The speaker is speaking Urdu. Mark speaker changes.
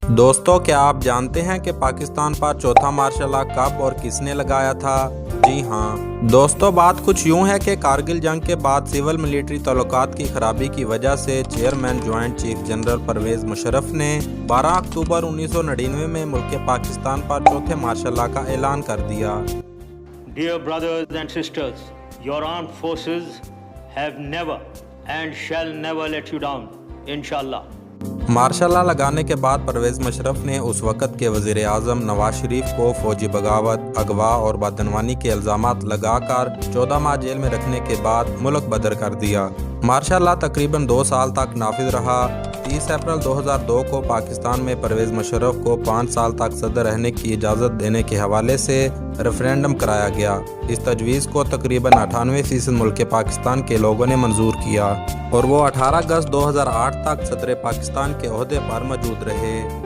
Speaker 1: دوستو، کیا آپ جانتے ہیں کہ پاکستان پر چوتھا مارشل لا کب اور کس نے لگایا تھا؟ جی ہاں دوستو، بات کچھ یوں ہے کہ کارگل جنگ کے بعد سول ملٹری تعلقات کی خرابی کی وجہ سے chairman joint chief general Pervez Musharraf نے 12 اکتوبر 1999 میں ملک پاکستان پر چوتھے مارشل لا کا اعلان کر دیا۔
Speaker 2: Dear brothers and sisters, your armed forces have never and shall never let you down, inshallah.
Speaker 1: Martial law لگانے کے بعد پرویز مشرف نے اس وقت کے وزیر اعظم نواز شریف کو فوجی بغاوت، اغوا اور بدعنوانی کے الزامات لگا کر 14 ماہ جیل میں رکھنے کے بعد ملک بدر کر دیا۔ مارشل لا تقریباً 2 سال تک نافذ رہا۔ 30 اپریل 2002 کو پاکستان میں پرویز مشرف کو 5 سال تک صدر رہنے کی اجازت دینے کے حوالے سے ریفرینڈم کرایا گیا۔ اس تجویز کو تقریباً 98% ملک پاکستان کے لوگوں نے منظور کیا اور وہ 18 اگست 2008 تک صدر پاکستان کے عہدے پر موجود رہے۔